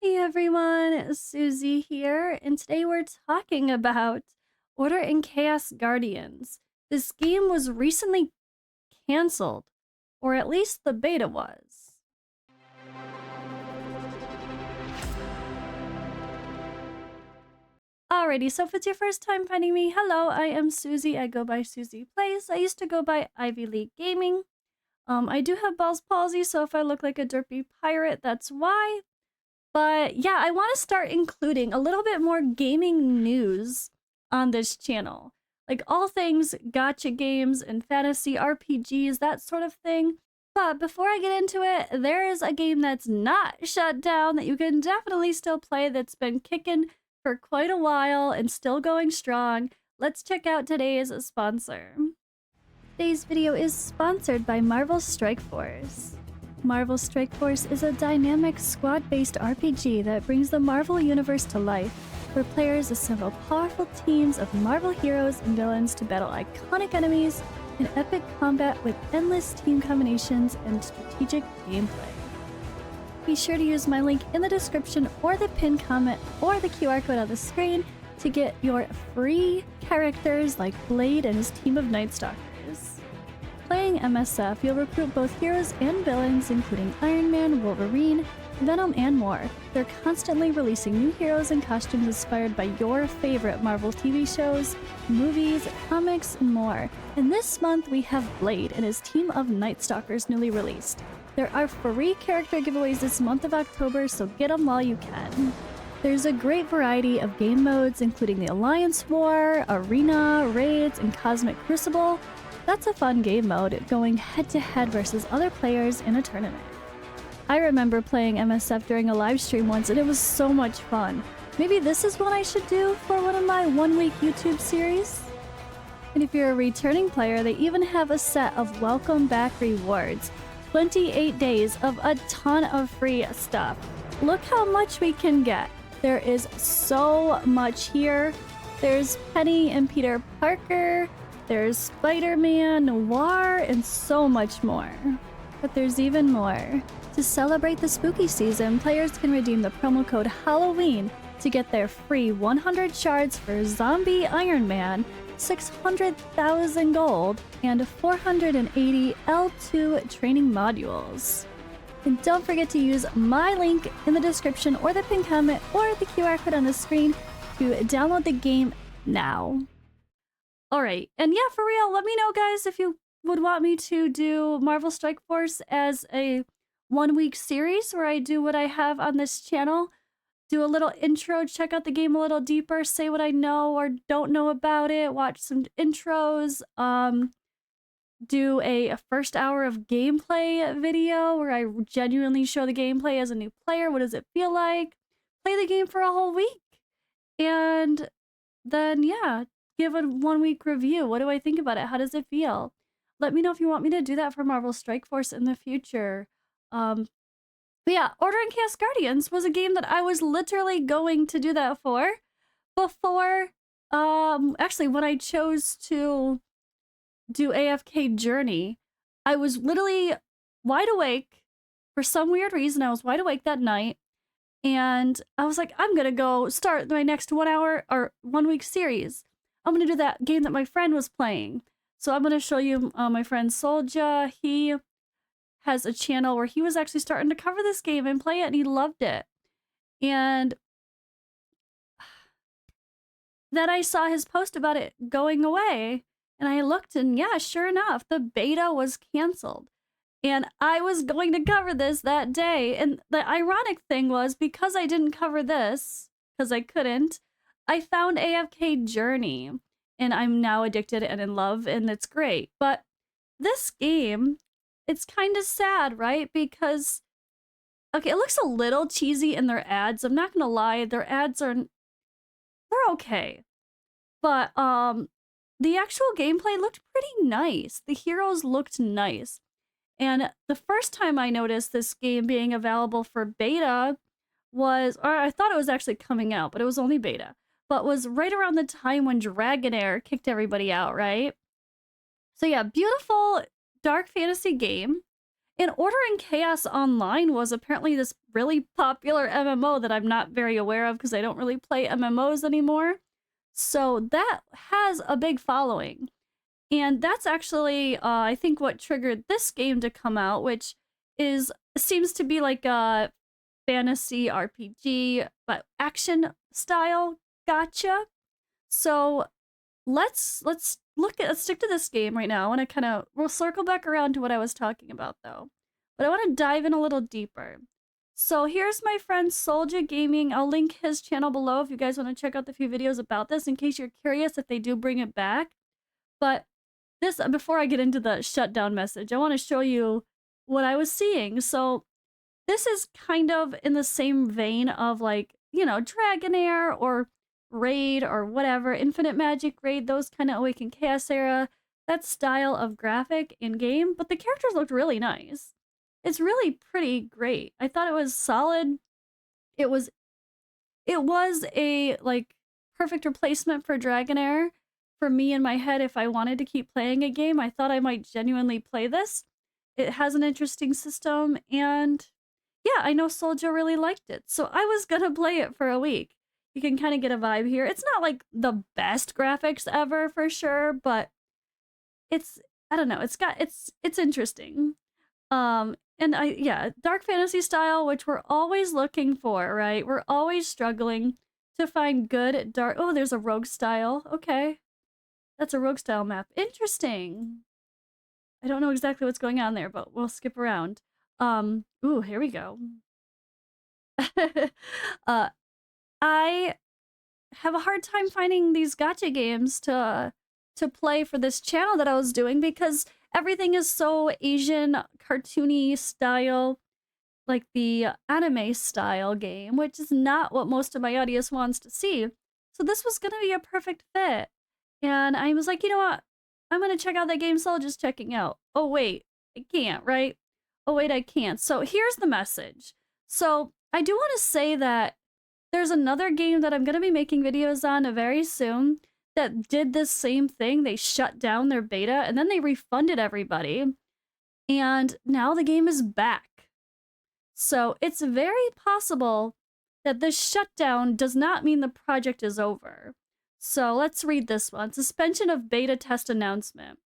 Hey everyone, Susie here, and today we're talking about Order and Chaos Guardians. This game was recently cancelled, or at least the beta was. Alrighty, so if it's your first time finding me, hello, I am Susie. I go by Susie Plays. I used to go by Ivy League Gaming. I do have Bell's palsy, so if I look like a derpy pirate, that's why. But yeah, I want to start including a little bit more gaming news on this channel. Like all things gacha games and fantasy RPGs, that sort of thing. But before I get into it, there is a game that's not shut down that you can definitely still play that's been kicking for quite a while and still going strong. Let's check out today's sponsor. Today's video is sponsored by Marvel Strike Force. Marvel Strike Force is a dynamic squad-based RPG that brings the Marvel Universe to life, where players assemble powerful teams of Marvel heroes and villains to battle iconic enemies in epic combat with endless team combinations and strategic gameplay. Be sure to use my link in the description or the pinned comment or the QR code on the screen to get your free characters like Blade and his team of Night Stalkers. Playing MSF, you'll recruit both heroes and villains, including Iron Man, Wolverine, Venom, and more. They're constantly releasing new heroes and costumes inspired by your favorite Marvel TV shows, movies, comics, and more. And this month, we have Blade and his team of Night Stalkers newly released. There are free character giveaways this month of October, so get them while you can. There's a great variety of game modes, including the Alliance War, Arena, Raids, and Cosmic Crucible. That's a fun game mode, going head-to-head versus other players in a tournament. I remember playing MSF during a live stream once, and it was so much fun. Maybe this is what I should do for one of my one-week YouTube series? And if you're a returning player, they even have a set of welcome back rewards. 28 days of a ton of free stuff. Look how much we can get. There is so much here. There's Penny and Peter Parker. There's Spider-Man, Noir, and so much more. But there's even more. To celebrate the spooky season, players can redeem the promo code Halloween to get their free 100 shards for Zombie Iron Man, 600,000 gold, and 480 L2 training modules. And don't forget to use my link in the description or the pinned comment or the QR code on the screen to download the game now. Alright, and yeah, for real, let me know, guys, if you would want me to do Marvel Strike Force as a one-week series where I do what I have on this channel. Do a little intro, check out the game a little deeper, say what I know or don't know about it, watch some intros, do a first hour of gameplay video where I genuinely show the gameplay as a new player. What does it feel like? Play the game for a whole week. And then, yeah, give a one-week review. What do I think about it? How does it feel? Let me know if you want me to do that for Marvel Strike Force in the future. But yeah, Order and Chaos Guardians was a game that I was literally going to do that for before, actually when I chose to do AFK Journey, I was literally wide awake. For some weird reason, I was wide awake that night. And I was like, I'm gonna go start my next 1 hour or 1 week series. I'm gonna do that game that my friend was playing. So I'm gonna show you my friend Soulja. He has a channel where he was actually starting to cover this game and play it, and he loved it. And then I saw his post about it going away, and I looked, and yeah, sure enough, the beta was canceled. And I was going to cover this that day. And the ironic thing was, because I didn't cover this, because I couldn't, I found AFK Journey. And I'm now addicted and in love, and it's great. But this game, it's kind of sad, right? Because, okay, it looks a little cheesy in their ads. I'm not gonna lie, their ads are, they're okay. But the actual gameplay looked pretty nice. The heroes looked nice. And the first time I noticed this game being available for beta was, or I thought it was actually coming out, but it was only beta, but was right around the time when Dragonair kicked everybody out, right? So yeah, beautiful dark fantasy game. And Order in Chaos Online was apparently this really popular MMO that I'm not very aware of because I don't really play MMOs anymore. So that has a big following. And that's actually, I think, what triggered this game to come out, which seems to be like a fantasy RPG, but action style gacha. So let's stick to this game right now. I want to we'll circle back around to what I was talking about though. But I want to dive in a little deeper. So here's my friend Soulja Gaming. I'll link his channel below if you guys want to check out the few videos about this in case you're curious if they do bring it back. But this, before I get into the shutdown message, I want to show you what I was seeing. So this is kind of in the same vein of like, you know, Dragonair or Raid or whatever, Infinite Magic Raid, those kind of Awakened Chaos era, that style of graphic in game, but the characters looked really nice. It's really pretty great. I thought it was solid. It was a like perfect replacement for Dragonair for me in my head if I wanted to keep playing a game. I thought I might genuinely play this. It has an interesting system, and yeah, I know Soulja really liked it, so I was gonna play it for a week. You can kind of get a vibe here. It's not like the best graphics ever for sure, but I don't know, it's interesting. And yeah, dark fantasy style, which we're always looking for, right? We're always struggling to find good dark. Oh, there's a rogue style. Okay. That's a rogue style map. Interesting. I don't know exactly what's going on there, but we'll skip around. Ooh, here we go. I have a hard time finding these gacha games to play for this channel that I was doing because everything is so Asian cartoony style, like the anime style game, which is not what most of my audience wants to see. So this was gonna be a perfect fit. And I was like, you know what? I'm gonna check out that game, so I'll just checking out. Oh wait, I can't, right? Oh wait, I can't. So here's the message. So I do want to say that there's another game that I'm gonna be making videos on very soon that did this same thing. They shut down their beta and then they refunded everybody. And now the game is back. So it's very possible that this shutdown does not mean the project is over. So let's read this one. Suspension of beta test announcement.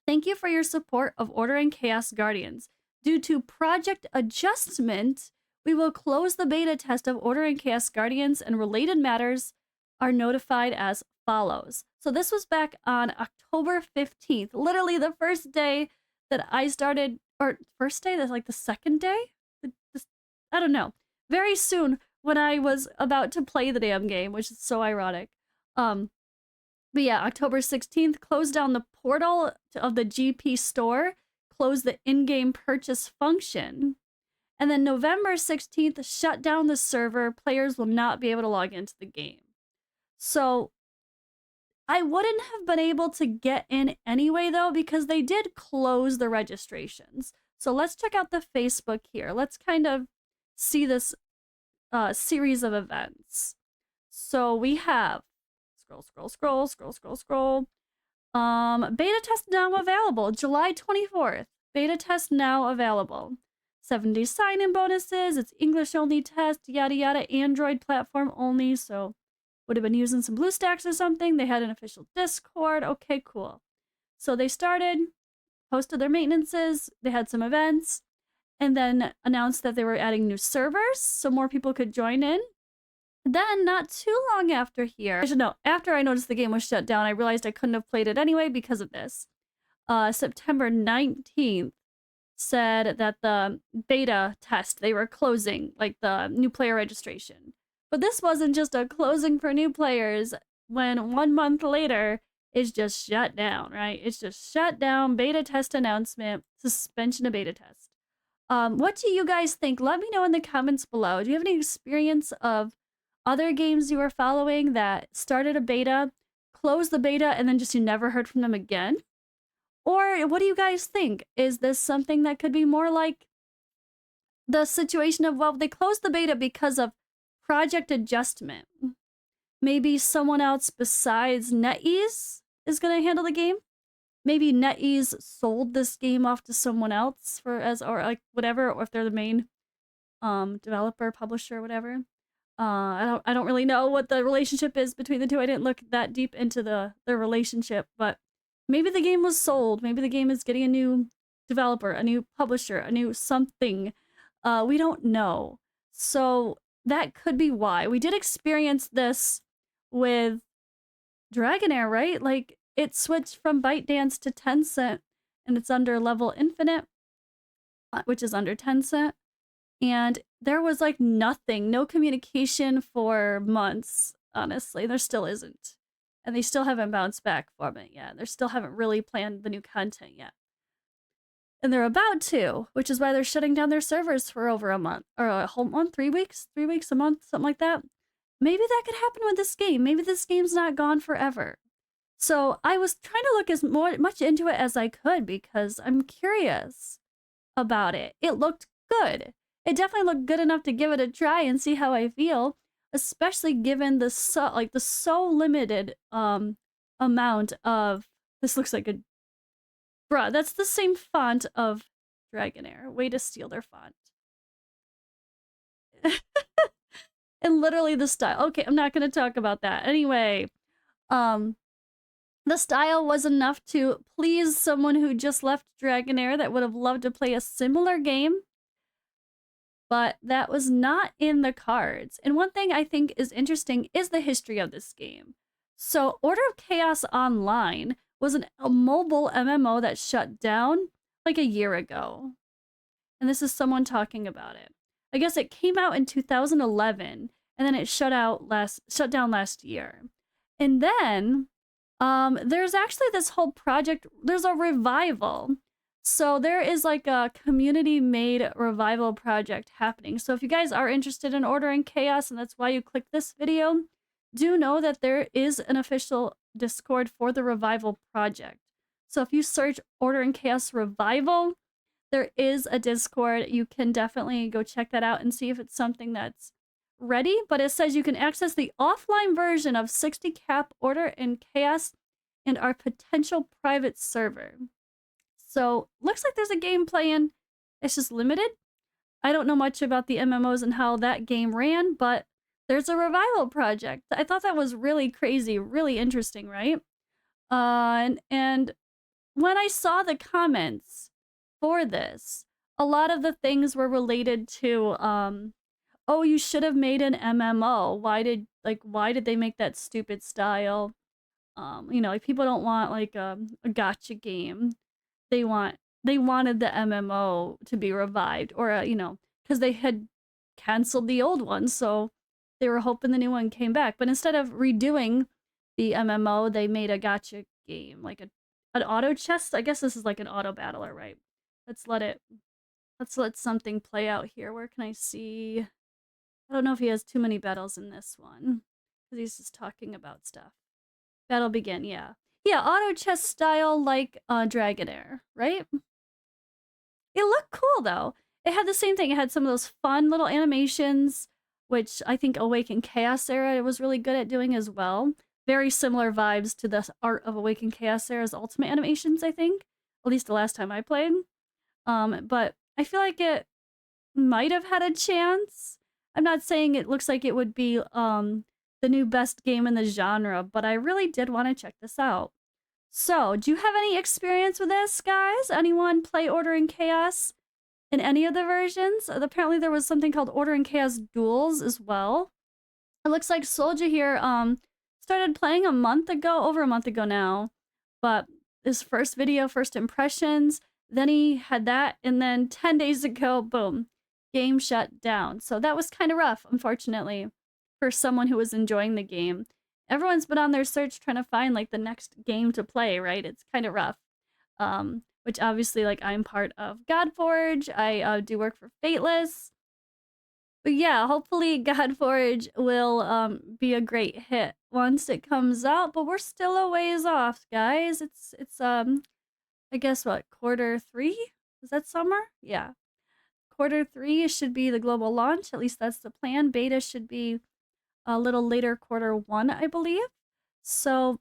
Thank you for your support of Order in Chaos Guardians. Due to project adjustment, we will close the beta test of Order in Chaos Guardians, and related matters are notified as follows. So this was back on October 15th, literally the first day that I started, or first day, that's like the second day? I don't know. Very soon when I was about to play the damn game, which is so ironic. But yeah, October 16th, closed down the portal of the GP store, closed the in-game purchase function. And then November 16th, shut down the server. Players will not be able to log into the game. So I wouldn't have been able to get in anyway, though, because they did close the registrations. So let's check out the Facebook here. Let's kind of see this series of events. So we have scroll. Beta test now available. July 24th. Beta test now available. 70 sign-in bonuses. It's English only test. Yada yada. Android platform only. So would have been using some BlueStacks or something. They had an official Discord. Okay, cool. So they started, posted their maintenances. They had some events, and then announced that they were adding new servers so more people could join in. Then, not too long after here, after I noticed the game was shut down, I realized I couldn't have played it anyway because of this. September 19th said that the beta test, they were closing, like the new player registration. But this wasn't just a closing for new players when 1 month later, it's just shut down, right? It's just shut down, beta test announcement, suspension of beta test. What do you guys think? Let me know in the comments below. Do you have any experience of other games you were following that started a beta, closed the beta, and then just you never heard from them again? Or what do you guys think? Is this something that could be more like the situation of, well, they closed the beta because of project adjustment? Maybe someone else besides NetEase is going to handle the game? maybe NetEase sold this game off to someone else for as or like whatever, or if they're the main developer, publisher, whatever. I don't really know what the relationship is between the two. I didn't look that deep into their relationship, but maybe the game was sold. Maybe the game is getting a new developer, a new publisher, a new something. We don't know. So that could be why. We did experience this with Dragonair, right? Like it switched from ByteDance to Tencent, and it's under Level Infinite, which is under Tencent. And there was like nothing, no communication for months, honestly. There still isn't. And they still haven't bounced back from it yet. They still haven't really planned the new content yet. And they're about to, which is why they're shutting down their servers for over a month, or a whole month, 3 weeks, a month, something like that. Maybe that could happen with this game. Maybe this game's not gone forever. So I was trying to look as much into it as I could because I'm curious about it. It looked good. It definitely looked good enough to give it a try and see how I feel, especially given the so limited amount of this looks like a bruh, that's the same font of Dragonair. Way to steal their font. And literally the style. Okay, I'm not going to talk about that. Anyway, the style was enough to please someone who just left Dragonair that would have loved to play a similar game, but that was not in the cards. And one thing I think is interesting is the history of this game. So Order of Chaos Online was a mobile MMO that shut down like a year ago. And this is someone talking about it. I guess it came out in 2011 and then it shut down last year. And then there's actually this whole project, there's a revival. So there is like a community-made revival project happening. So if you guys are interested in Order in Chaos, and that's why you clicked this video, do know that there is an official Discord for the revival project. So if you search Order in Chaos Revival, there is a Discord. You can definitely go check that out and see if it's something that's ready. But it says you can access the offline version of 60 cap Order in Chaos and our potential private server. So looks like there's a game playing. It's just limited. I don't know much about the MMOs and how that game ran, but there's a revival project. I thought that was really crazy, really interesting, right? And when I saw the comments for this, a lot of the things were related to, oh, you should have made an MMO. Why did they make that stupid style? You know, like people don't want like a gacha game. They wanted the MMO to be revived, or you know, because they had canceled the old one, so they were hoping the new one came back. But instead of redoing the MMO, they made a gacha game, like an auto chess. I guess this is like an auto battler, right? Let's let something play out here. Where can I see? I don't know if he has too many battles in this one, because he's just talking about stuff. Battle begin, yeah. Yeah, auto chess style like Dragonair, right? It looked cool though. It had the same thing. It had some of those fun little animations, which I think Awaken Chaos Era was really good at doing as well. Very similar vibes to the art of Awaken Chaos Era's ultimate animations, I think. At least the last time I played. But I feel like it might have had a chance. I'm not saying it looks like it would be the new best game in the genre, but I really did want to check this out. So, do you have any experience with this, guys? Anyone play Order in Chaos in any of the versions? Apparently there was something called Order in Chaos Duels as well. It looks like Soulja here started playing over a month ago now. But his first video, first impressions, then he had that, and then 10 days ago, boom, game shut down. So that was kind of rough, unfortunately, for someone who was enjoying the game. Everyone's been on their search trying to find like the next game to play, right? It's kind of rough. Which obviously, like, I'm part of Godforge. I do work for FATELESS. But yeah, hopefully Godforge will be a great hit once it comes out. But we're still a ways off, guys. It's I guess what, Q3? Is that summer? Yeah. Q3 should be the global launch. At least that's the plan. Beta should be a little later, Q1, I believe. So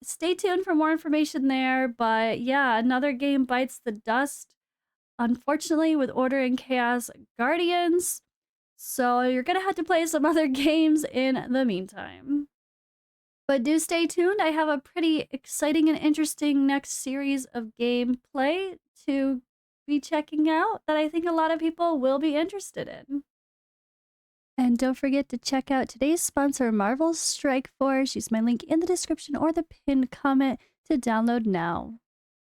stay tuned for more information there. But yeah, another game bites the dust, unfortunately, with Order and Chaos Guardians. So you're gonna have to play some other games in the meantime. But do stay tuned. I have a pretty exciting and interesting next series of gameplay to be checking out that I think a lot of people will be interested in. And don't forget to check out today's sponsor, Marvel's Strike Force. Use my link in the description or the pinned comment to download now.